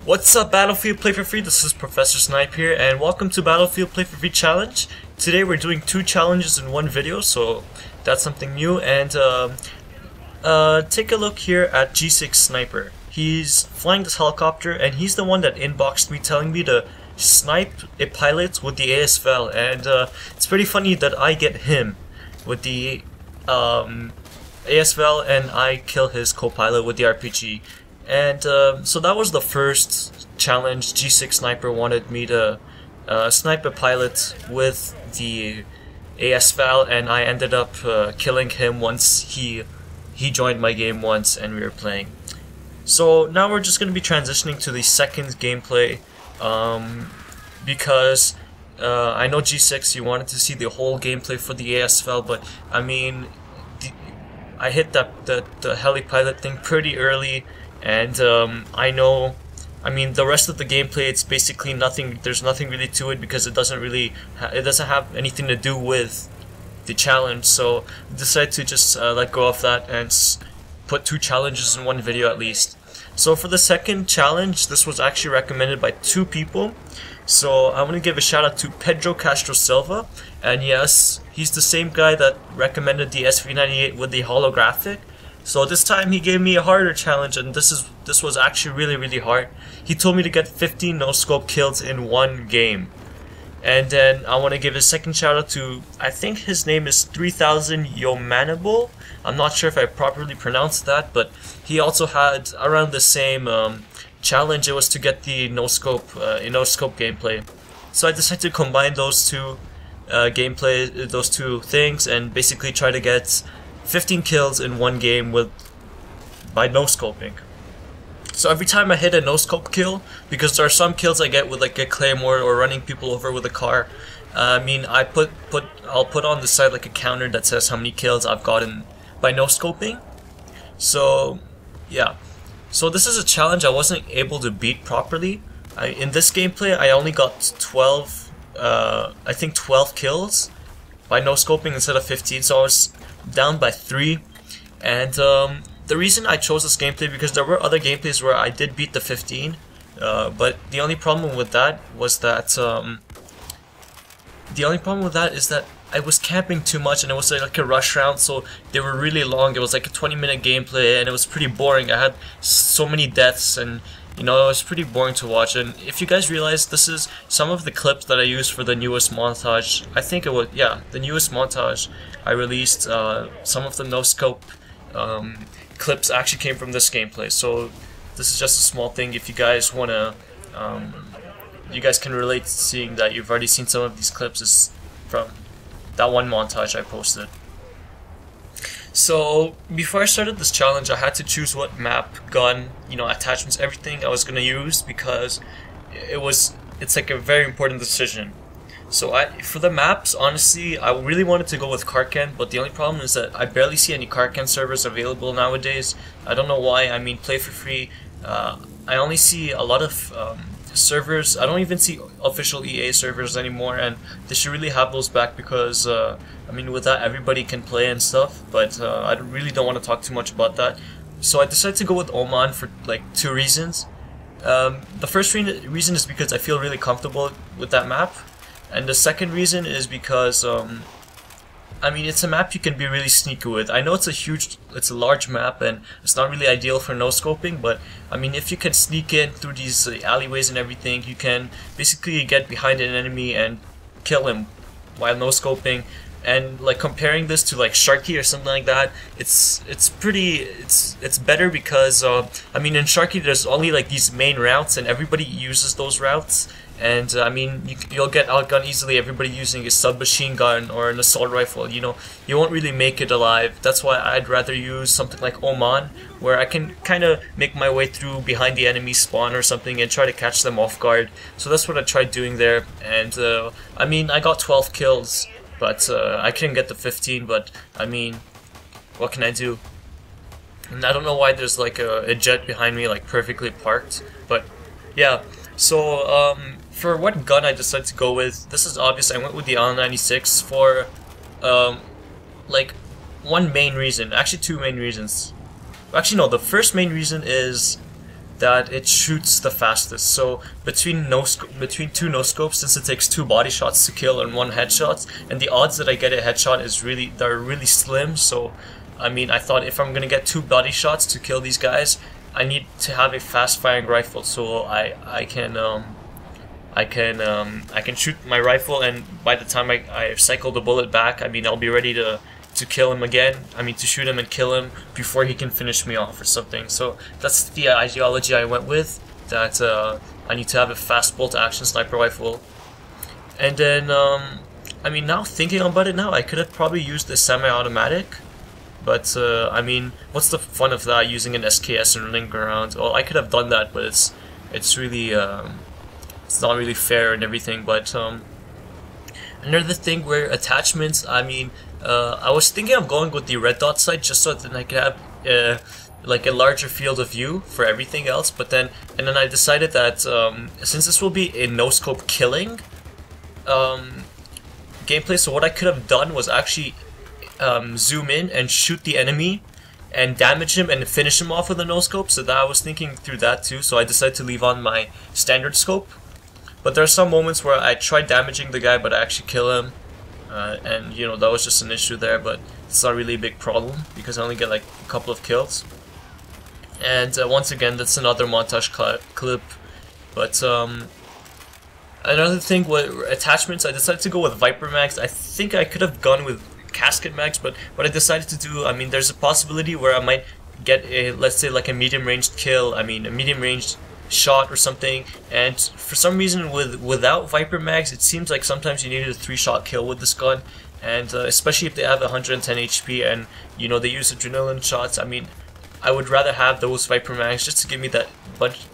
What's up, Battlefield Play for Free? This is ProfessorSnipe here, and welcome to Battlefield Play for Free Challenge. Today we're doing 2 challenges in one video, so that's something new. And take a look here at G6 Sniper. He's flying this helicopter, and he's the one that inboxed me telling me to snipe a pilot with the ASVAL. And it's pretty funny that I get him with the ASVAL, and I kill his co-pilot with the RPG. And so that was the first challenge. G6 Sniper wanted me to snipe a pilot with the ASVAL, and I ended up killing him once he joined my game once and we were playing. So now we're just going to be transitioning to the second gameplay because I know G6, you wanted to see the whole gameplay for the ASVAL, but I mean, I hit the heli pilot thing pretty early. And I mean the rest of the gameplay, it's basically nothing. There's nothing really to it because it doesn't have anything to do with the challenge. So I decided to just let go of that and put 2 challenges in one video at least. So for the second challenge, this was actually recommended by 2 people. So I want to give a shout out to PedroCastroSilva, and yes, he's the same guy that recommended the SV98 with the holographic. So this time he gave me a harder challenge, and this was actually really hard. He told me to get 15 no-scope kills in one game. And then I want to give a second shout out to, I think his name is 3000 Yomanable. I'm not sure if I properly pronounced that, but he also had around the same challenge. It was to get the no-scope gameplay. So I decided to combine those two those two things, and basically try to get 15 kills in one game by no-scoping. So every time I hit a no-scope kill, because there are some kills I get with like a claymore or running people over with a car, I mean I'll put on the side like a counter that says how many kills I've gotten by no-scoping. So yeah, so this is a challenge I wasn't able to beat properly. In this gameplay I only got 12 kills by no-scoping instead of 15, so I was down by 3. And the reason I chose this gameplay because there were other gameplays where I did beat the 15, but the only problem with that is that I was camping too much, and it was like a rush round, so they were really long. It was like a 20-minute gameplay, and it was pretty boring. I had so many deaths, and you know, it was pretty boring to watch. And if you guys realize, this is some of the clips that I used for the newest montage. I think it was, yeah, the newest montage I released. Some of the no-scope clips actually came from this gameplay. So this is just a small thing. If you guys wanna, you guys can relate to seeing that you've already seen some of these clips is from that one montage I posted. So before I started this challenge, I had to choose what map, gun, attachments, everything I was gonna use, because it's like a very important decision. So for the maps, honestly, I really wanted to go with Karkan, but the only problem is that I barely see any Karkan servers available nowadays. I don't know why. I mean, Play for Free, I only see a lot of servers. I don't even see official EA servers anymore, and they should really have those back, because I mean, with that everybody can play and stuff, but I really don't want to talk too much about that. So I decided to go with Oman for like 2 reasons. The first reason is because I feel really comfortable with that map, and the second reason is because I mean, it's a map you can be really sneaky with. I know it's a large map, and it's not really ideal for no-scoping, but I mean, if you can sneak in through these alleyways and everything, you can basically get behind an enemy and kill him while no-scoping. And like comparing this to like Sharky or something like that, it's better because I mean, in Sharky there's only like these main routes, and everybody uses those routes. And I mean, you'll get outgunned easily. Everybody using a submachine gun or an assault rifle, you won't really make it alive. That's why I'd rather use something like Oman, where I can kind of make my way through behind the enemy spawn or something and try to catch them off guard. So that's what I tried doing there. And I mean, I got 12 kills, but I couldn't get the 15. But I mean, what can I do? And I don't know why there's like a jet behind me, like perfectly parked. But yeah, so for what gun I decided to go with, this is obvious. I went with the L96 for like one main reason, actually 2 main reasons. Actually no, the first main reason is that it shoots the fastest. So between two no scopes, since it takes 2 body shots to kill and 1 headshot, and the odds that I get a headshot is they're really slim. So I mean, I thought if I'm gonna get 2 body shots to kill these guys, I need to have a fast firing rifle, so I can shoot my rifle, and by the time I cycle the bullet back, I mean, I'll be ready to kill him again. I mean, to shoot him and kill him before he can finish me off or something. So that's the ideology I went with, that I need to have a fast bolt action sniper rifle. And then I mean, now thinking about it now, I could have probably used the semi-automatic, but I mean, what's the fun of that, using an SKS and running around? Well, I could have done that, but it's really it's not really fair and everything. But another thing where attachments, I mean, I was thinking of going with the red dot sight just so that I could have like a larger field of view for everything else. But then I decided that since this will be a no scope killing gameplay, so what I could have done was actually zoom in and shoot the enemy and damage him and finish him off with a no scope. So that I was thinking through that too. So I decided to leave on my standard scope. But there are some moments where I tried damaging the guy, but I actually kill him. And you know, that was just an issue there, but it's not really a big problem because I only get like a couple of kills. And once again, that's another montage clip. But another thing with attachments, I decided to go with Viper mags. I think I could have gone with casket mags, but what I decided to do, I mean, there's a possibility where I might get a, let's say, like a medium ranged kill. I mean, a medium ranged shot or something, and for some reason without Viper mags, it seems like sometimes you need a 3-shot kill with this gun, and especially if they have 110 HP and you know they use adrenaline shots. I mean, I would rather have those Viper mags just to give me that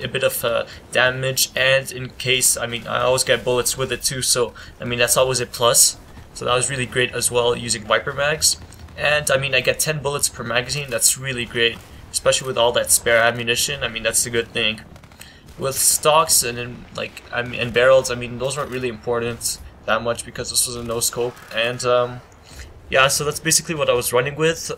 a bit of damage, and in case, I mean, I always get bullets with it too, so I mean that's always a plus. So that was really great as well, using Viper mags. And I mean, I get 10 bullets per magazine. That's really great, especially with all that spare ammunition. I mean, that's a good thing. With stocks and then, like, I mean, and barrels, I mean, those weren't really important that much because this was a no scope. And yeah, so that's basically what I was running with.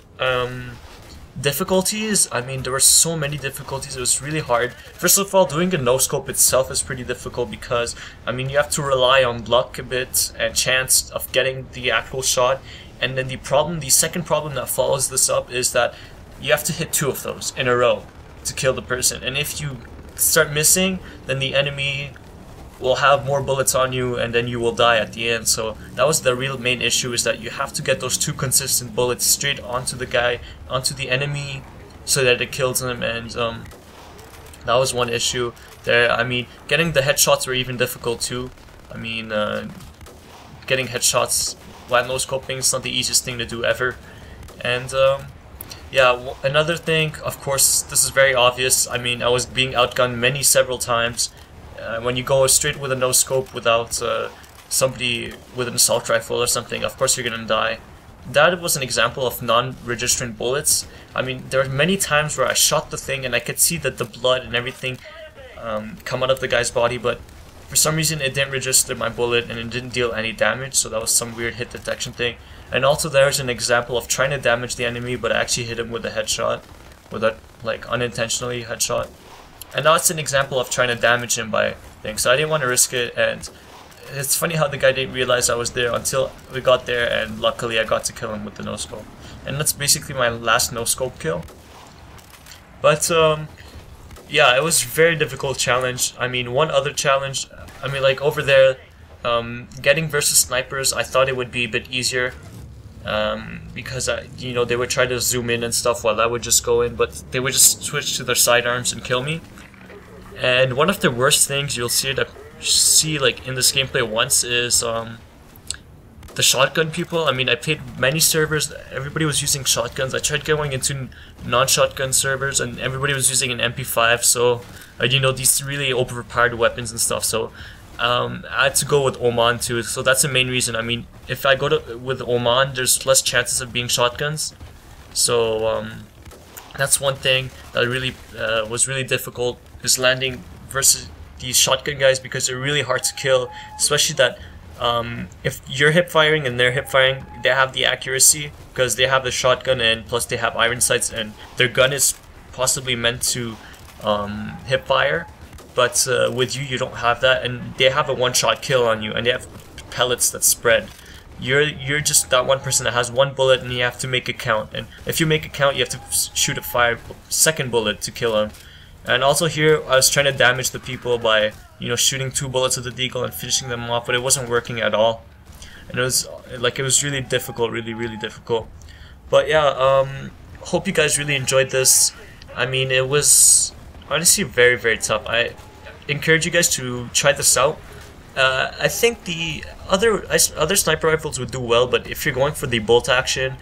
Difficulties, I mean, there were so many difficulties. It was really hard. First of all, doing a no scope itself is pretty difficult because, I mean, you have to rely on luck a bit and chance of getting the actual shot. And then the second problem that follows this up is that you have to hit 2 of those in a row to kill the person. And if you start missing, then the enemy will have more bullets on you and then you will die at the end. So that was the real main issue, is that you have to get those 2 consistent bullets straight onto the guy, onto the enemy, so that it kills him. And that was one issue there. I mean, getting the headshots were even difficult too. I mean, getting headshots while no scoping is not the easiest thing to do ever. And yeah, another thing, of course, this is very obvious. I mean, I was being outgunned several times. When you go straight with a no scope without somebody with an assault rifle or something, of course you're gonna die. That was an example of non-registering bullets. I mean, there were many times where I shot the thing and I could see that the blood and everything come out of the guy's body, but for some reason it didn't register my bullet and it didn't deal any damage, so that was some weird hit detection thing. And also there's an example of trying to damage the enemy, but I actually hit him with a headshot, with a, like, unintentionally headshot. And now it's an example of trying to damage him by things, so I didn't want to risk it. And it's funny how the guy didn't realize I was there until we got there, and luckily I got to kill him with the no-scope. And that's basically my last no-scope kill. But yeah, it was a very difficult challenge. I mean, one other challenge, I mean, like over there, getting versus snipers, I thought it would be a bit easier. Because you know, they would try to zoom in and stuff while I would just go in, but they would just switch to their sidearms and kill me. And one of the worst things you'll see like in this gameplay once is the shotgun people. I mean, I played many servers, everybody was using shotguns. I tried going into non-shotgun servers and everybody was using an MP5, so you know, these really overpowered weapons and stuff. So I had to go with Oman too, so that's the main reason. I mean, if I go with Oman, there's less chances of being shotguns. So that's one thing that really was really difficult, is landing versus these shotgun guys, because they're really hard to kill. Especially that if you're hip firing and they're hip firing, they have the accuracy because they have the shotgun and plus they have iron sights, and their gun is possibly meant to hip fire, but with you don't have that, and they have a one-shot kill on you, and they have pellets that spread. You're just that one person that has one bullet, and you have to make it count. And if you make it count, you have to shoot a second bullet to kill them. And also here, I was trying to damage the people by, you know, shooting 2 bullets at the deagle and finishing them off, but it wasn't working at all. And it was really difficult, really difficult. But yeah, hope you guys really enjoyed this. I mean, it was honestly very tough. I encourage you guys to try this out. I think the other sniper rifles would do well, but if you're going for the bolt action,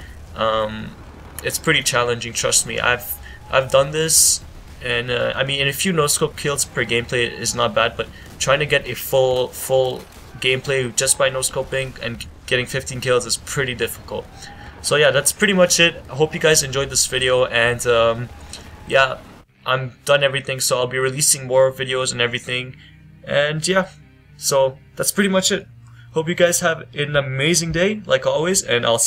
it's pretty challenging. Trust me, I've done this, and I mean, a few no-scope kills per gameplay is not bad, but trying to get a full gameplay just by no-scoping and getting 15 kills is pretty difficult. So yeah, that's pretty much it. I hope you guys enjoyed this video, and yeah, I'm done everything, so I'll be releasing more videos and everything, and yeah. So that's pretty much it. Hope you guys have an amazing day, like always, and I'll see you